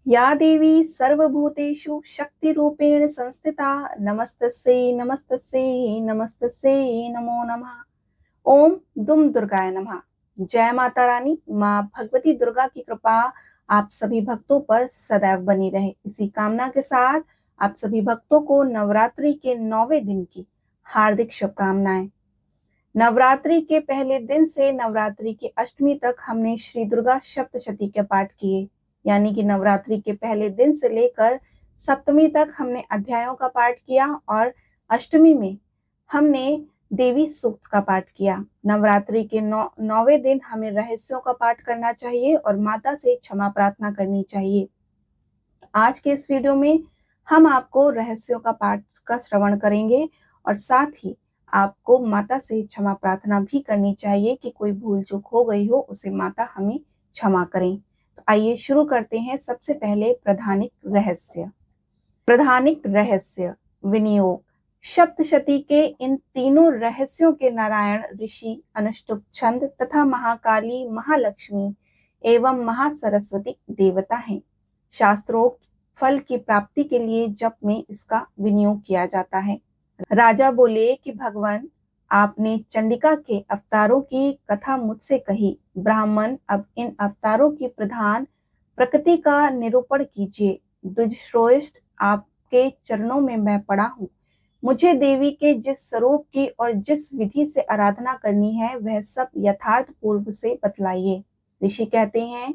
या देवी सर्वभूतेषु शक्तिरूपेण संस्थिता नमस्तस्यै नमस्तस्यै नमस्तस्यै नमो नमः। ओम दुम दुर्गाय नमः। जय माता रानी। माँ भगवती दुर्गा की कृपा आप सभी भक्तों पर सदैव बनी रहे, इसी कामना के साथ आप सभी भक्तों को नवरात्रि के 9वें दिन की हार्दिक शुभकामनाएं। नवरात्रि के पहले दिन से नवरात्रि की अष्टमी तक हमने श्री दुर्गा सप्तशती के पाठ किए, यानी कि नवरात्रि के पहले दिन से लेकर सप्तमी तक हमने अध्यायों का पाठ किया और अष्टमी में हमने देवी सूक्त का पाठ किया। नवरात्रि के 9वें दिन हमें रहस्यों का पाठ करना चाहिए और माता से क्षमा प्रार्थना करनी चाहिए। आज के इस वीडियो में हम आपको रहस्यों का पाठ का श्रवण करेंगे और साथ ही आपको माता से क्षमा प्रार्थना भी करनी चाहिए कि कोई भूल चूक हो गई हो उसे माता हमें क्षमा करें। तो आइए शुरू करते हैं। सबसे पहले प्रधानिक रहस्य। प्रधानिक रहस्य विनियोग। सप्तशती के इन तीनों रहस्यों के नारायण ऋषि, अनुष्टुप छंद तथा महाकाली, महालक्ष्मी एवं महासरस्वती देवता हैं। शास्त्रोक्त फल की प्राप्ति के लिए जप में इसका विनियोग किया जाता है। राजा बोले कि भगवान, आपने चंडिका के अवतारों की कथा मुझसे कही। ब्राह्मण, अब इन अवतारों की प्रधान प्रकृति का निरूपण कीजिए। द्विजश्रेष्ठ, आपके चरणों में मैं पड़ा हूँ। मुझे देवी के जिस स्वरूप की और जिस विधि से आराधना करनी है वह सब यथार्थ पूर्व से बतलाइए। ऋषि कहते हैं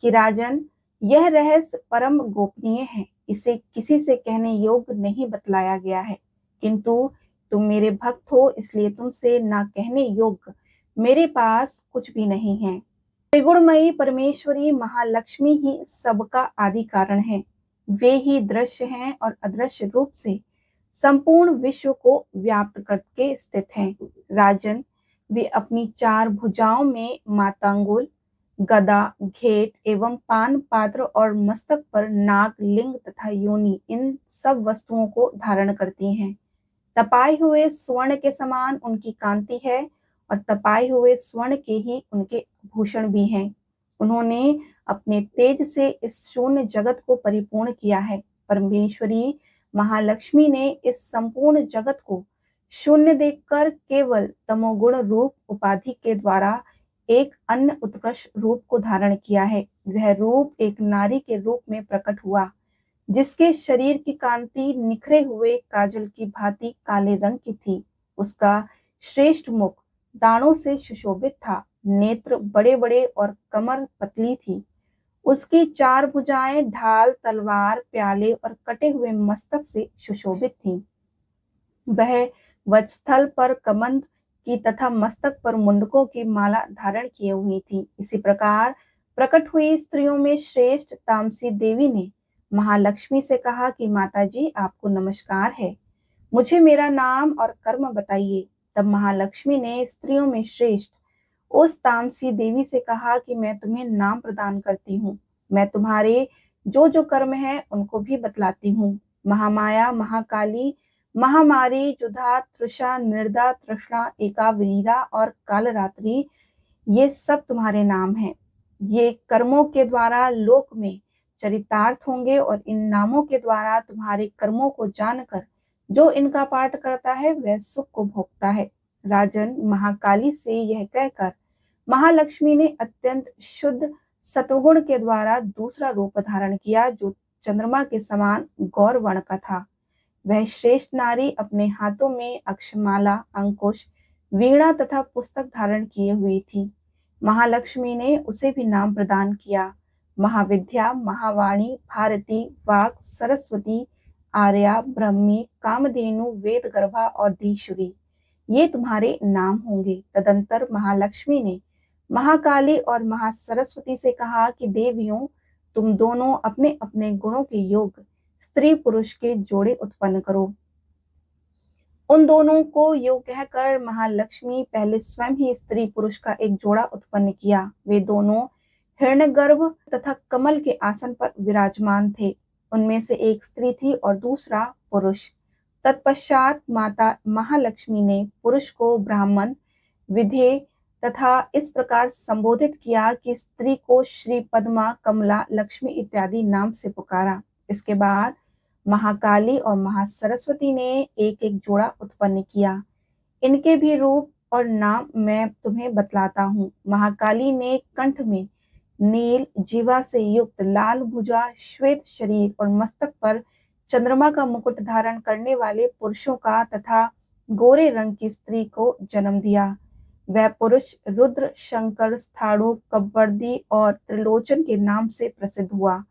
कि राजन, यह रहस्य परम गोपनीय है, इसे किसी से कहने योग्य नहीं बतलाया गया है, किंतु तुम मेरे भक्त हो इसलिए तुमसे ना कहने योग्य मेरे पास कुछ भी नहीं है। त्रिगुणमयी परमेश्वरी महालक्ष्मी ही सबका आदि कारण है। वे ही दृश्य हैं और अदृश्य रूप से संपूर्ण विश्व को व्याप्त करके स्थित हैं। राजन, वे अपनी 4 भुजाओं में मातांगुल, गदा, घेट एवं पान पात्र और मस्तक पर नाग, लिंग तथा योनि, इन सब वस्तुओं को धारण करती हैं। तपाए हुए स्वर्ण के समान उनकी कांति है और तपाए हुए स्वर्ण के ही उनके भूषण भी हैं। उन्होंने अपने तेज से इस शून्य जगत को परिपूर्ण किया है। परमेश्वरी महालक्ष्मी ने इस संपूर्ण जगत को शून्य देखकर केवल तमोगुण रूप उपाधि के द्वारा एक अन्य उत्कृष्ट रूप को धारण किया है। वह रूप एक नारी के रूप में प्रकट हुआ, जिसके शरीर की कांति निखरे हुए काजल की भांति काले रंग की थी। उसका श्रेष्ठ मुख दानों से सुशोभित था, नेत्र बड़े बड़े और कमर पतली थी। उसकी 4 भुजाएं ढाल, तलवार, प्याले और कटे हुए मस्तक से सुशोभित थीं। वह वक्षस्थल पर कमंद की तथा मस्तक पर मुंडकों की माला धारण किए हुई थी। इसी प्रकार प्रकट हुई स्त्रियों में श्रेष्ठ तामसी देवी ने महालक्ष्मी से कहा कि माताजी, आपको नमस्कार है, मुझे मेरा नाम और कर्म बताइए। तब महालक्ष्मी ने स्त्रियों में श्रेष्ठ उस तामसी देवी से कहा कि मैं तुम्हें नाम प्रदान करती हूँ। मैं तुम्हारे जो जो कर्म है उनको भी बतलाती हूँ। महामाया, महाकाली, महामारी, जुधा, तृषा, निर्दा, तृष्णा, एकावीरा और कालरात्रि, ये सब तुम्हारे नाम हैं। ये कर्मों के द्वारा लोक में चरितार्थ होंगे और इन नामों के द्वारा तुम्हारे कर्मों को जानकर जो इनका पाठ करता है वह सुख को भोगता है। राजन, महाकाली से यह कहकर महालक्ष्मी ने अत्यंत शुद्ध सतुगुण के द्वारा दूसरा रूप धारण किया, जो चंद्रमा के समान गौर वर्ण का था। वह श्रेष्ठ नारी अपने हाथों में अक्षमाला, अंकुश, वीणा तथा पुस्तक धारण किए हुई थी। महालक्ष्मी ने उसे भी नाम प्रदान किया। महाविद्या, महावाणी, भारती, वाक, सरस्वती, आर्या, ब्रह्मी, कामधेनु, वेद गर्भा और धीशुरी, ये तुम्हारे नाम होंगे। तदंतर महालक्ष्मी ने महाकाली और महासरस्वती से कहा कि देवियों, तुम दोनों अपने अपने गुणों के योग स्त्री पुरुष के जोड़े उत्पन्न करो। उन दोनों को योग कहकर महालक्ष्मी पहले स्वयं ही स्त्री पुरुष का एक जोड़ा उत्पन्न किया। वे दोनों हिरण्यगर्भ तथा कमल के आसन पर विराजमान थे। उनमें से एक स्त्री थी और दूसरा पुरुष। तत्पश्चात माता महालक्ष्मी ने पुरुष को ब्राह्मण, विधेय तथा इस प्रकार संबोधित किया कि स्त्री को श्री पद्मा, कमला, लक्ष्मी इत्यादि नाम से पुकारा। इसके बाद महाकाली और महासरस्वती ने एक एक जोड़ा उत्पन्न किया। इनके भी रूप और नाम मैं तुम्हें बतलाता हूँ। महाकाली ने कंठ में नील जीवा से युक्त लाल भुजा, श्वेत शरीर और मस्तक पर चंद्रमा का मुकुट धारण करने वाले पुरुषों का तथा गोरे रंग की स्त्री को जन्म दिया। वह पुरुष रुद्र, शंकर, स्थाणु, कब्बर्दी और त्रिलोचन के नाम से प्रसिद्ध हुआ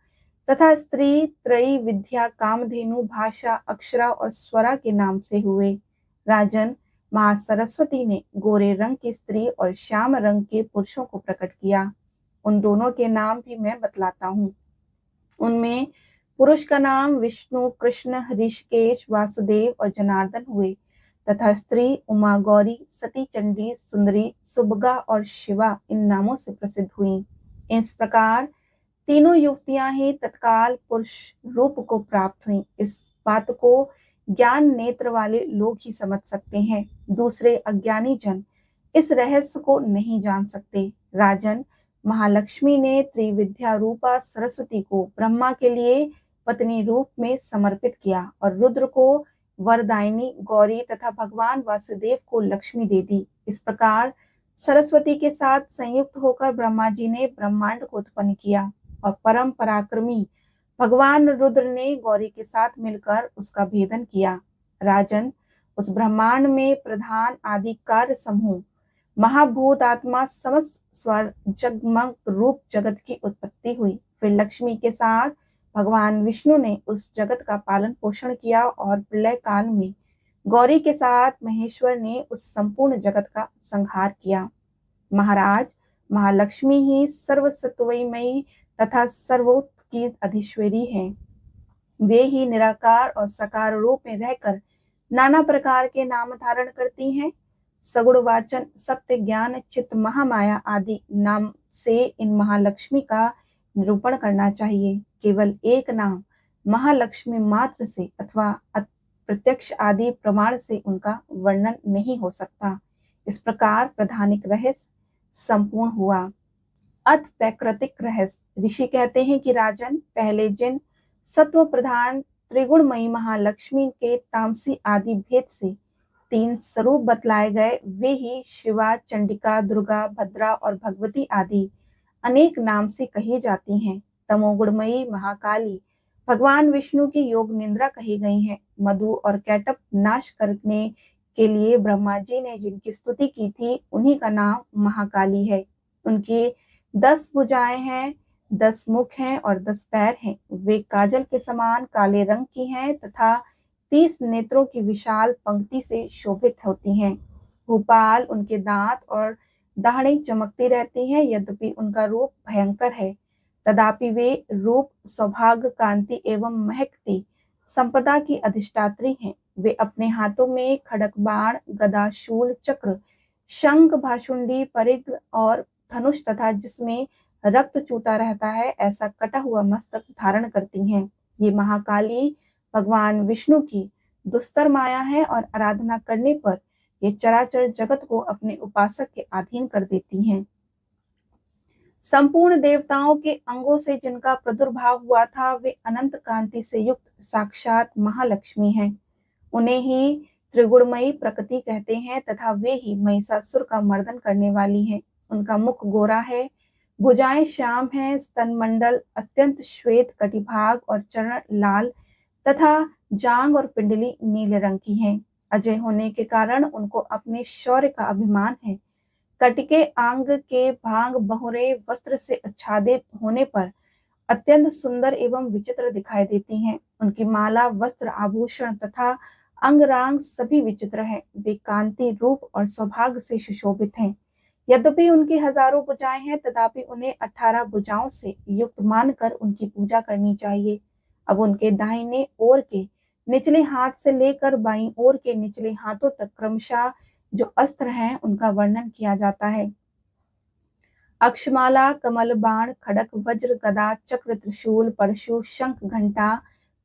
तथा स्त्री त्रयी, विद्या, कामधेनु, भाषा, अक्षरा और स्वरा के नाम से हुए। राजन, महासरस्वती ने गोरे रंग की स्त्री और श्याम रंग के पुरुषों को प्रकट किया। उन दोनों के नाम भी मैं बतलाता हूँ। उनमें पुरुष का नाम विष्णु, कृष्ण, ऋषिकेश, वासुदेव और जनार्दन हुए तथा स्त्री उमा, गौरी, सती, चंडी, सुंदरी, सुभगा और शिवा इन नामों से प्रसिद्ध हुई। इस प्रकार तीनों युवतियां ही तत्काल पुरुष रूप को प्राप्त हुई। इस बात को ज्ञान नेत्र वाले लोग ही समझ सकते हैं, दूसरे अज्ञानी जन इस रहस्य को नहीं जान सकते। राजन, महालक्ष्मी ने त्रिविद्या रूपा सरस्वती को ब्रह्मा के लिए पत्नी रूप में समर्पित किया और रुद्र को वरदायिनी गौरी तथा भगवान वासुदेव को लक्ष्मी दे दी। इस प्रकार सरस्वती के साथ संयुक्त होकर ब्रह्मा जी ने ब्रह्मांड को उत्पन्न किया और परम पराक्रमी भगवान रुद्र ने गौरी के साथ मिलकर उसका भेदन किया। राजन, उस ब्रह्मांड में प्रधान आदि कार्य समूह महाभूत आत्मा समस्त स्वर जगमग रूप जगत की उत्पत्ति हुई। फिर लक्ष्मी के साथ भगवान विष्णु ने उस जगत का पालन पोषण किया और प्रलय काल में गौरी के साथ महेश्वर ने उस संपूर्ण जगत का संहार किया। महाराज, महालक्ष्मी ही सर्वसत्वमयी तथा सर्वोत्त की अधीश्वरी है। वे ही निराकार और साकार रूप में रहकर नाना प्रकार के नाम धारण करती हैं। सगुण वाचन, सत्य, ज्ञान, चित्त, महामाया आदि नाम से इन महालक्ष्मी का निरूपण करना चाहिए। केवल एक नाम महालक्ष्मी मात्र से अथवा प्रत्यक्ष आदि प्रमाण से उनका वर्णन नहीं हो सकता। इस प्रकार प्रधानिक रहस्य संपूर्ण हुआ। अथ वैकृतिक रहस्य। ऋषि कहते हैं कि राजन, पहले जिन सत्व प्रधान त्रिगुणमयी महालक्ष्मी के तामसी आदि भेद से 3 स्वरूप बतलाए गए, वे ही शिवा, चंडिका, दुर्गा, भद्रा और भगवती आदि अनेक नाम से कही जाती हैं। तमोगुणमयी महाकाली भगवान विष्णु की योग निंद्रा कही गई है। मधु और कैटप नाश करने के लिए ब्रह्मा जी ने जिनकी स्तुति की थी, उन्हीं का नाम महाकाली है। उनकी 10 भुजाएं हैं, 10 मुख हैं और 10 पैर हैं। वे काजल के समान काले रंग की हैं तथा 30 नेत्रों की विशाल पंक्ति से शोभित होती हैं। भूपाल उनके दांत और दाढ़ें चमकती रहती हैं, यद्यपि उनका रूप भयंकर है, तथापि वे रूप, सौभाग्य, कांति एवं महकती संपदा की अधिष्ठात्री हैं। वे अपने हाथों में खड़क, बाण, गदा, शूल, चक्र, शंख, भाशुंडी, परिघ और धनुष तथा जिसमें रक्त चूता रहता है ऐसा कटा हुआ मस्तक धारण करती हैं। ये महाकाली भगवान विष्णु की दुस्तर माया है और आराधना करने पर ये चराचर जगत को अपने उपासक के अधीन कर देती हैं। संपूर्ण देवताओं के अंगों से जिनका प्रादुर्भाव हुआ था, वे अनंत कांति से युक्त साक्षात महालक्ष्मी हैं। उन्हें ही त्रिगुणमयी प्रकृति कहते हैं तथा वे ही महिषासुर का मर्दन करने वाली हैं। उनका मुख गोरा है, भुजाएं श्याम हैं, स्तन मंडल अत्यंत श्वेत, कटिभाग और चरण लाल तथा जांग और पिंडली नीले रंग की हैं। अजय होने के कारण उनको अपने शौर्य का अभिमान है। कटिके आंग के भांग बहुरे वस्त्र से आच्छादित होने पर अत्यंत सुंदर एवं विचित्र दिखाई देती हैं। उनकी माला, वस्त्र, आभूषण तथा अंग रांग सभी विचित्र है। वे कांति, रूप और सौभाग्य से सुशोभित हैं। यद्यपि उनकी हजारों भुजाएं हैं, तथापि उन्हें 18 भुजाओं से युक्त मानकर उनकी पूजा करनी चाहिए। अब उनके दाहिने ओर के निचले हाथ से लेकर बाईं ओर के निचले हाथों तक क्रमशः जो अस्त्र हैं उनका वर्णन किया जाता है। अक्षमाला, कमल, बाण, खड़क, वज्र, गदा, चक्र, त्रिशूल, परशु, शंख, घंटा,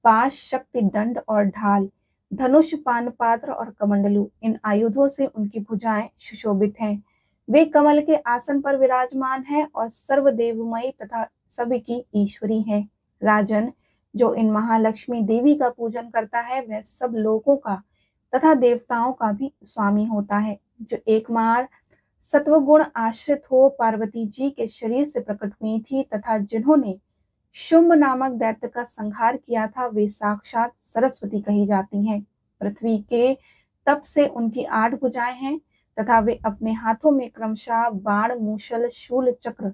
पाश, शक्ति, दंड और ढाल, धनुष, पानपात्र और कमंडलू, इन आयुधों से उनकी भुजाएं सुशोभित हैं। वे कमल के आसन पर विराजमान है और सर्वदेवमयी तथा सभी की ईश्वरी है। राजन, जो इन महालक्ष्मी देवी का पूजन करता है वह सब लोगों का तथा देवताओं का भी स्वामी होता है। जो एकमात्र सत्वगुण आश्रित हो पार्वती जी के शरीर से प्रकट हुई थी तथा जिन्होंने शुंभ नामक दैत्य का संहार किया था, वे साक्षात सरस्वती कही जाती हैं। पृथ्वी के तप से उनकी 8 भुजाएं हैं तथा वे अपने हाथों में क्रमशः बाण, मूसल, शूल, चक्र,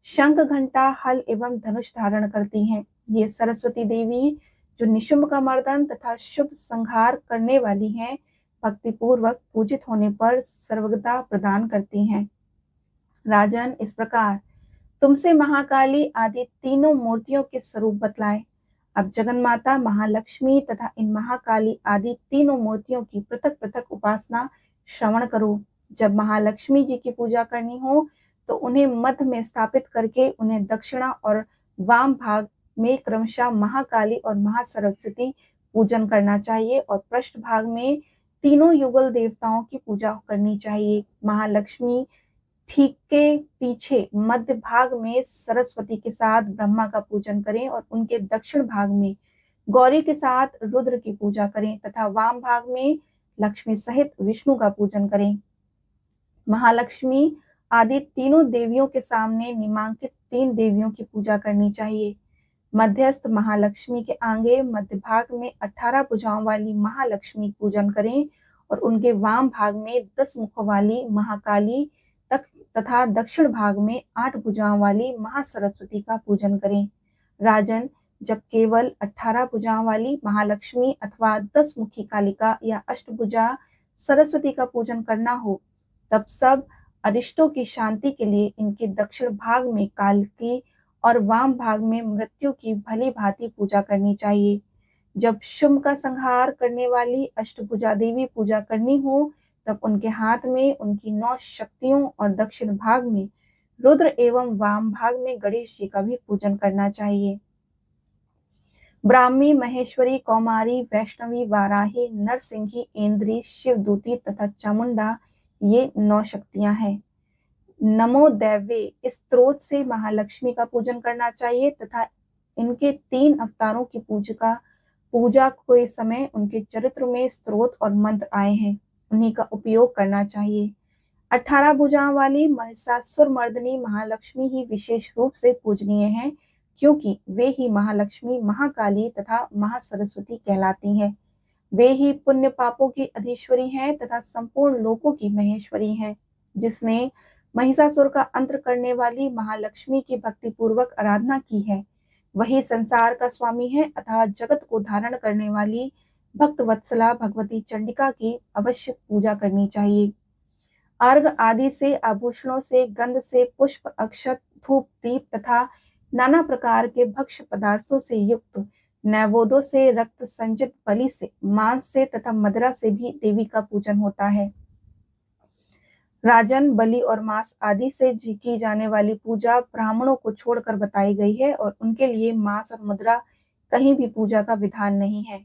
शंख, घंटा, हल एवं धनुष धारण करती हैं। ये सरस्वती देवी जो निशुंभ का मर्दन तथा शुभ संहार करने वाली हैं, भक्ति पूर्वक पूजित होने पर सर्वदा प्रदान करती हैं। राजन, इस प्रकार तुमसे महाकाली आदि तीनों मूर्तियों के स्वरूप बतलाए। अब जगन माता महालक्ष्मी तथा इन महाकाली आदि तीनों मूर्तियों की पृथक पृथक उपासना श्रवण करो। जब महालक्ष्मी जी की पूजा करनी हो तो उन्हें मध्य में स्थापित करके उन्हें दक्षिणा और वाम भाग में क्रमशः महाकाली और महासरस्वती पूजन करना चाहिए और पृष्ठ भाग में तीनों युगल देवताओं की पूजा करनी चाहिए। महालक्ष्मी ठीक के पीछे मध्य भाग में सरस्वती के साथ ब्रह्मा का पूजन करें और उनके दक्षिण भाग में गौरी के साथ रुद्र की पूजा करें तथा वाम भाग में लक्ष्मी सहित विष्णु का पूजन करें। महालक्ष्मी आदि तीनों देवियों के सामने निमांकित 3 देवियों की पूजा करनी चाहिए। मध्यस्थ महालक्ष्मी के आगे मध्य भाग में 18 भुजाओं वाली महालक्ष्मी पूजन करें और उनके वाम भाग में 10 मुखों वाली महाकाली तथा दक्षिण भाग में 8 भुजाओं वाली महासरस्वती का पूजन करें। राजन, जब केवल 18 भुजाओं वाली महालक्ष्मी अथवा 10 मुखी कालिका या अष्टभुजा सरस्वती का पूजन करना हो, तब सब अरिष्टों की शांति के लिए इनके दक्षिण भाग में कालकी और वाम भाग में मृत्यु की भली भांति पूजा करनी चाहिए। जब शुंभ का संहार करने वाली अष्टभुजा देवी पूजा करनी हो, तब उनके हाथ में उनकी 9 शक्तियों और दक्षिण भाग में रुद्र एवं वाम भाग में गणेश जी का भी पूजन करना चाहिए। ब्राह्मी, महेश्वरी, कौमारी, वैष्णवी, वाराही, नरसिंही, इंद्री, शिवदूती तथा चामुंडा ये 9 शक्तियां हैं। नमो दैवे इस स्त्रोत से महालक्ष्मी का पूजन करना चाहिए तथा इनके 3 अवतारों की पूजा के समय उनके चरित्र में स्त्रोत और मंत्र आए हैं, उन्हीं का उपयोग करना चाहिए। 18 भुजाओं वाली महिषासुर मर्दिनी महालक्ष्मी ही विशेष रूप से पूजनीय हैं, क्योंकि वे ही महालक्ष्मी, महाकाली तथा महासरस्वती कहलाती हैं। वे ही पुण्य पापों की अधीश्वरी हैं तथा संपूर्ण लोकों की महेश्वरी हैं। जिसने महिषासुर का अंत करने वाली महालक्ष्मी की भक्ति पूर्वक आराधना की है, वही संसार का स्वामी है अतः जगत को धारण करने वाली भक्त वत्सला भगवती चंडिका की अवश्य पूजा करनी चाहिए। अर्घ आदि से, आभूषणों से, गंध से, पुष्प, अक्षत, धूप, दीप तथा नाना प्रकार के भक्ष्य पदार्थों से युक्त नैवेद्यों से, रक्त संचित बलि से, मांस से तथा मदिरा से भी देवी का पूजन होता है। राजन, बलि और मांस आदि से की जाने वाली पूजा ब्राह्मणों को छोड़कर बताई गई है और उनके लिए मांस और मदिरा कहीं भी पूजा का विधान नहीं है।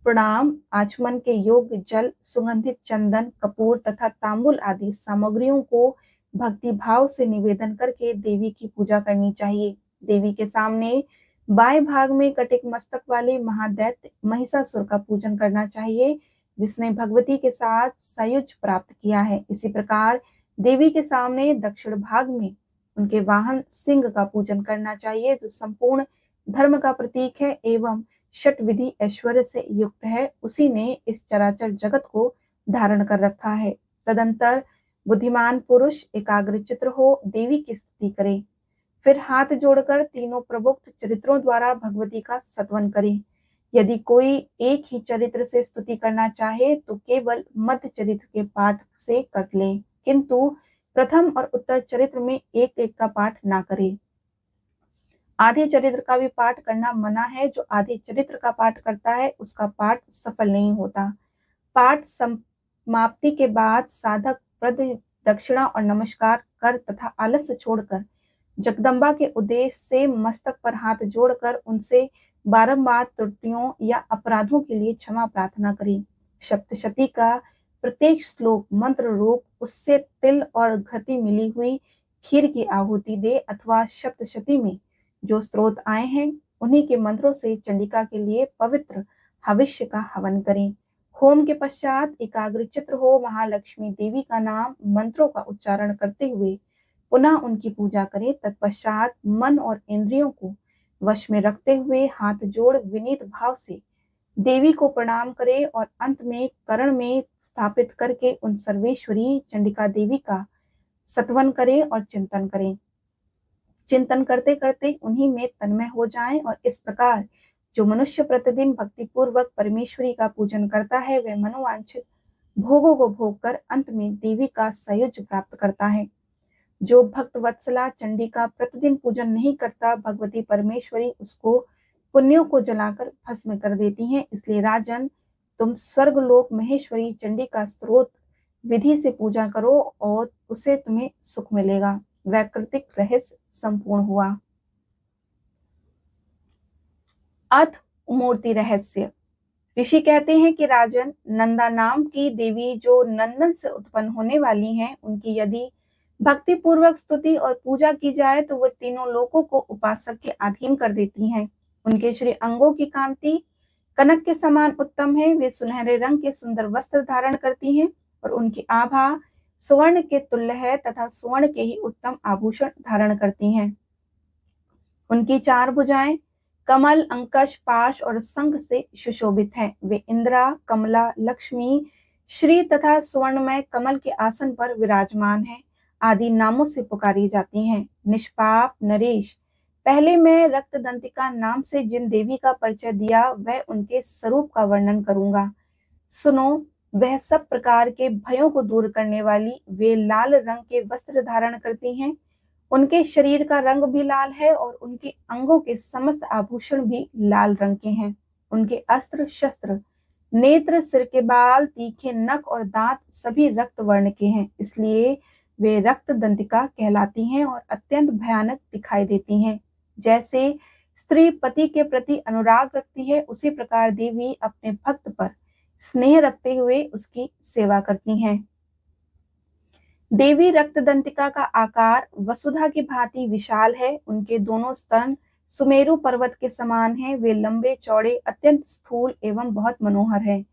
प्रणाम, आचमन के योग्य जल, सुगंधित चंदन, कपूर तथा तांबुल आदि सामग्रियों को भक्ति भाव से निवेदन करके देवी की पूजा करनी चाहिए। देवी के सामने बाएं भाग में कटिक मस्तक वाले महादैत्य महिषासुर का पूजन करना चाहिए, जिसने भगवती के साथ सायुज प्राप्त किया है। इसी प्रकार देवी के सामने दक्षिण भाग में उनके वाहन सिंह का पूजन करना चाहिए, जो संपूर्ण धर्म का प्रतीक है एवं षट विधि ऐश्वर्य से युक्त है। उसी ने इस चराचर जगत को धारण कर रखा है। तदंतर बुद्धिमान पुरुष एकाग्रचित्त हो देवी की स्तुति करे, फिर हाथ जोड़कर तीनों प्रभुक्त चरित्रों द्वारा भगवती का स्तवन करे। यदि कोई एक ही चरित्र से स्तुति करना चाहे तो केवल मध्य चरित्र के पाठ से कर ले, किंतु प्रथम और उत्तर चरित्र में एक एक का पाठ ना करे। आधे चरित्र का भी पाठ करना मना है। जो आधे चरित्र का पाठ करता है उसका पाठ सफल नहीं होता। पाठ समाप्ति के बाद साधक दक्षिणा और नमस्कार कर तथा आलस्य छोड़कर जगदम्बा के उद्देश्य से मस्तक पर हाथ जोड़कर उनसे बारंबार त्रुटियों या अपराधों के लिए क्षमा प्रार्थना करें। सप्तशती का प्रत्येक श्लोक मंत्र रूप उससे तिल और घृति मिली हुई खीर की आहुति दे अथवा सप्तशती में जो स्त्रोत आए हैं उन्हीं के मंत्रों से चंडिका के लिए पवित्र हविष्य का हवन करें। होम के पश्चात एकाग्रचित्त हो महालक्ष्मी देवी का नाम मंत्रों का उच्चारण करते हुए पुनः उनकी पूजा करें। तत्पश्चात मन और इंद्रियों को वश में रखते हुए हाथ जोड़ विनीत भाव से देवी को प्रणाम करें और अंत में करण में स्थापित करके उन सर्वेश्वरी चंडिका देवी का सत्वन करें और चिंतन करें। चिंतन करते करते उन्हीं में तन्मय हो जाएं और इस प्रकार जो मनुष्य प्रतिदिन भक्ति पूर्वक परमेश्वरी का पूजन करता है वह मनोवांछित भोगों को भोग कर अंत में देवी का सायुज्य प्राप्त करता है। जो भक्त वत्सला चंडी का प्रतिदिन पूजन नहीं करता भगवती परमेश्वरी उसको पुण्यों को जलाकर भस्म कर देती हैं। इसलिए राजन तुम स्वर्गलोक महेश्वरी चंडी का स्त्रोत विधि से पूजा करो और उसे तुम्हें सुख मिलेगा। वैकृतिक रहस्य संपूर्ण हुआ। अथ मूर्ति रहस्य। ऋषि कहते हैं कि राजन नंदा नाम की देवी जो नंदन से उत्पन्न होने वाली हैं उनकी यदि भक्ति पूर्वक स्तुति और पूजा की जाए तो वह तीनों लोकों को उपासक के अधीन कर देती हैं। उनके श्री अंगों की कांति कनक के समान उत्तम है। वे सुनहरे रंग के सुंदर वस्त्र धारण करती हैं और उनकी आभा स्वर्ण के तुल्य है तथा स्वर्ण के ही उत्तम आभूषण धारण करती हैं। उनकी चार भुजाएं कमल अंकश पाश और शंख से सुशोभित हैं। वे इंद्रा कमला लक्ष्मी श्री तथा स्वर्णमय कमल के आसन पर विराजमान हैं आदि नामों से पुकारी जाती हैं। निष्पाप नरेश पहले मैं रक्त दंतिका नाम से जिन देवी का परिचय दिया वह उनके स्वरूप का वर्णन करूंगा। सुनो वह सब प्रकार के भयों को दूर करने वाली वे लाल रंग के वस्त्र धारण करती हैं। उनके शरीर का रंग भी लाल है और उनके अंगों के समस्त आभूषण भी लाल रंग के हैं। उनके अस्त्र शस्त्र नेत्र सिर के बाल तीखे नख और दांत सभी रक्त वर्ण के हैं। इसलिए वे रक्त दंतिका कहलाती हैं और अत्यंत भयानक दिखाई देती हैं। जैसे स्त्री पति के प्रति अनुराग रखती है उसी प्रकार देवी अपने भक्त पर स्नेह रखते हुए उसकी सेवा करती हैं। देवी रक्त दंतिका का आकार वसुधा की भांति विशाल है। उनके दोनों स्तन सुमेरु पर्वत के समान हैं। वे लंबे चौड़े अत्यंत स्थूल एवं बहुत मनोहर हैं।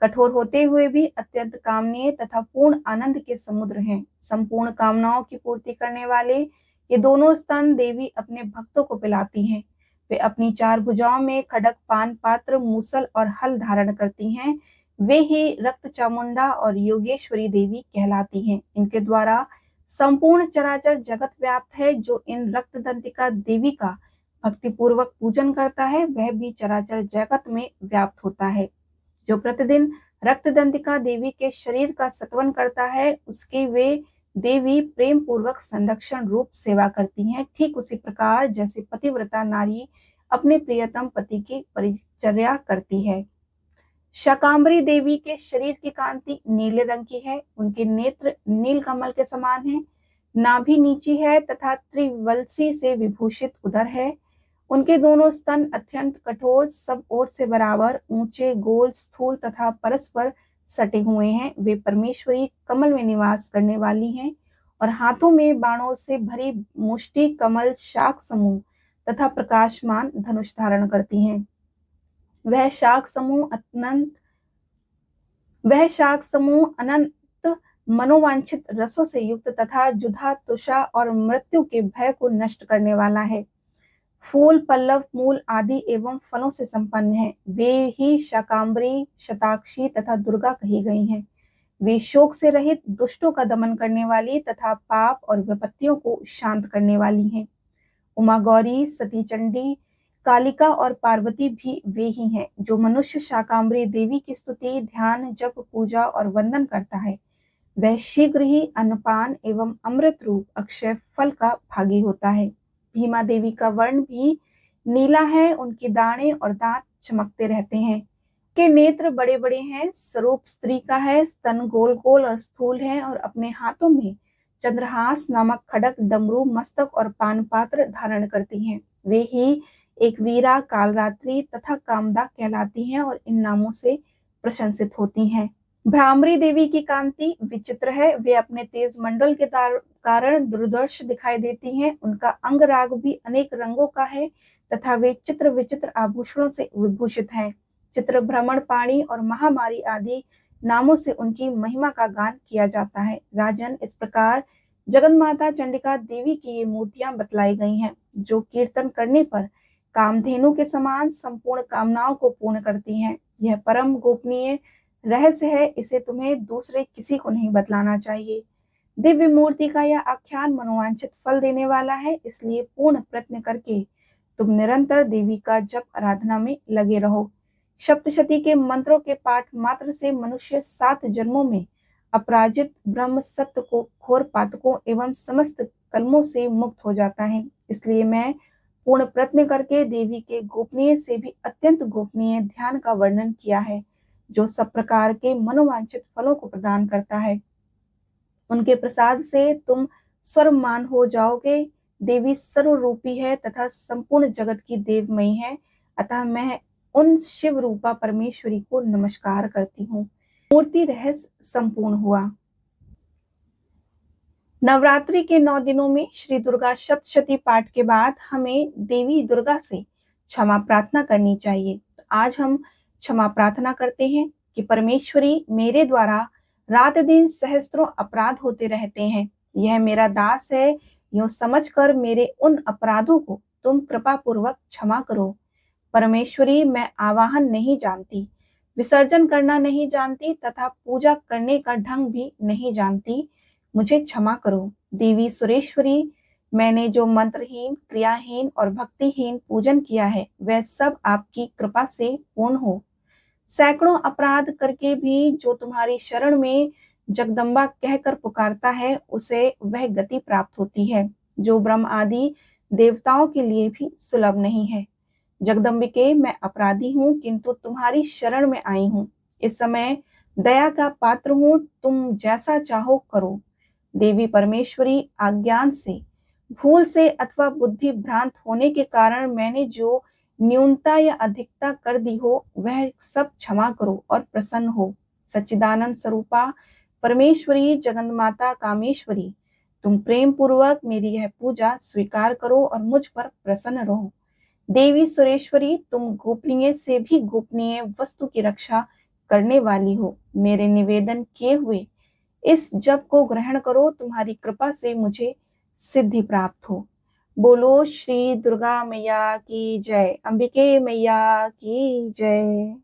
कठोर होते हुए भी अत्यंत कामनीय तथा पूर्ण आनंद के समुद्र हैं। संपूर्ण कामनाओं की पूर्ति करने वाले ये दोनों स्तन देवी अपने भक्तों को पिलाती हैं। वे अपनी चार भुजाओं में खड्ग पान पात्र मूसल और हल धारण करती हैं। वे ही रक्त चामुंडा और योगेश्वरी देवी कहलाती हैं। इनके द्वारा संपूर्ण चराचर जगत व्याप्त है। जो इन रक्त दंतिका देवी का भक्ति पूर्वक पूजन करता है वह भी चराचर जगत में व्याप्त होता है। जो प्रतिदिन रक्त दंतिका देवी के शरीर का सत्वन करता है उसकी वे देवी प्रेम पूर्वक संरक्षण रूप सेवा करती हैं। ठीक उसी प्रकार जैसे पतिव्रता नारी अपने प्रियतम पति की परिचर्या करती है। शाकांबरी देवी के शरीर की कांति नीले रंग की है। उनके नेत्र नील कमल के समान हैं। नाभि नीची है तथा त्रिवलसी से विभूषित उदर है। उनके दोनों स्तन अत्यंत कठोर सब ओर से बराबर ऊंचे गोल स्थूल तथा परस्पर सटे हुए हैं। वे परमेश्वरी कमल में निवास करने वाली हैं और हाथों में बाणों से भरी मुष्टि कमल शाख समूह तथा प्रकाशमान धनुष धारण करती हैं। वह शाख समूह अनंत मनोवांछित रसों से युक्त तथा जुधा तुषा और मृत्यु के भय को नष्ट करने वाला है। फूल पल्लव मूल आदि एवं फलों से संपन्न है। वे ही शाकांबरी शताक्षी तथा दुर्गा कही गई हैं। वे शोक से रहित दुष्टों का दमन करने वाली तथा पाप और विपत्तियों को शांत करने वाली हैं। उमा गौरी सती चंडी कालिका और पार्वती भी वे ही हैं। जो मनुष्य शाकांबरी देवी की स्तुति ध्यान जप पूजा और वंदन करता है वह शीघ्र ही अन्नपान एवं अमृत रूप अक्षय फल का भागी होता है। भीमा देवी का वर्ण भी नीला है। उनकी दाढ़ें और दांत चमकते रहते हैं। के नेत्र बड़े बड़े हैं। स्वरूप स्त्री का है। स्तन गोल गोल और स्थूल है और अपने हाथों में चंद्रहास नामक खड्ग डमरू मस्तक और पान पात्र धारण करती हैं। वे ही एक वीरा कालरात्रि तथा कामदा कहलाती हैं और इन नामों से प्रशंसित होती हैं। भ्रामरी देवी की कांति विचित्र है, वे अपने तेज मंडल के कारण दुर्दर्श दिखाई देती हैं। उनका अंग राग भी अनेक रंगों का है तथा वे चित्र विचित्र आभूषणों से विभूषित हैं। चित्र भ्रमण पाणी और महामारी आदि नामों से उनकी महिमा का गान किया जाता है। राजन, इस प्रकार जगन्माता चंडिका देवी की ये मूर्तियां बतलाई गई हैं, जो कीर्तन करने पर कामधेनु के समान संपूर्ण कामनाओं को पूर्ण करती हैं। यह परम गोपनीय रहस्य है, इसे तुम्हें दूसरे किसी को नहीं बतलाना चाहिए। दिव्य मूर्ति का यह आख्यान मनोवांछित फल देने वाला है, इसलिए पूर्ण प्रयत्न करके तुम निरंतर देवी का जप आराधना में लगे रहो। सप्तशती के मंत्रों के पाठ मात्र से मनुष्य 7 जन्मों में अपराजित ब्रह्म सत्य को घोर पातकों एवं समस्त कलमों से मुक्त हो जाता है। इसलिए मैं पूर्ण प्रयत्न करके देवी के गोपनीय से भी अत्यंत गोपनीय ध्यान का वर्णन किया है, जो सब प्रकार के मनोवांछित फलों को प्रदान करता है। उनके प्रसाद से तुम सर्वमान हो जाओगे। देवी सर्वरूपी है तथा संपूर्ण जगत की देवमयी है, अतः मैं उन शिव रूपा परमेश्वरी को नमस्कार करती हूँ। मूर्ति रहस्य संपूर्ण हुआ। नवरात्रि के 9 दिनों में श्री दुर्गा सप्तशती पाठ के बाद हमें देवी दुर्गा से क्षमा प्रार्थना करनी चाहिए। आज हम क्षमा प्रार्थना करते हैं कि परमेश्वरी, मेरे द्वारा रात दिन सहस्त्रों अपराध होते रहते हैं। यह मेरा दास है, यूं समझकर मेरे उन अपराधों को तुम कृपा पूर्वक क्षमा करो। परमेश्वरी, मैं आवाहन नहीं जानती, विसर्जन करना नहीं जानती तथा पूजा करने का ढंग भी नहीं जानती, मुझे क्षमा करो। देवी सुरेश्वरी, मैंने जो मंत्रहीन, क्रियाहीन और भक्तिहीन पूजन किया है, वह सब आपकी कृपा से पूर्ण हो। सैकड़ों अपराध करके भी जो तुम्हारी शरण में जगदम्बा कहकर पुकारता है, उसे वह गति प्राप्त होती है जो ब्रह्म आदि देवताओं के लिए भी सुलभ नहीं है। जगदम्बिके, मैं अपराधी हूँ, किंतु तुम्हारी शरण में आई हूँ। इस समय दया का पात्र हूँ, तुम जैसा चाहो करो। देवी परमेश्वरी, अज्ञान से, भूल से अथवा बुद्धि भ्रांत होने के कारण मैंने जो न्यूनता या अधिकता कर दी हो, वह सब क्षमा करो और प्रसन्न हो। सच्चिदानंद स्वरूपा परमेश्वरी, जगन्माता कामेश्वरी, तुम प्रेम पूर्वक मेरी यह पूजा स्वीकार करो और मुझ पर प्रसन्न रहो। देवी सुरेश्वरी, तुम गोपनीय से भी गोपनीय वस्तु की रक्षा करने वाली हो। मेरे निवेदन किए हुए इस जप को ग्रहण करो, तुम्हारी कृपा से मुझे सिद्धि प्राप्त हो। बोलो श्री दुर्गा मैया की जय, अंबिके मैया की जय।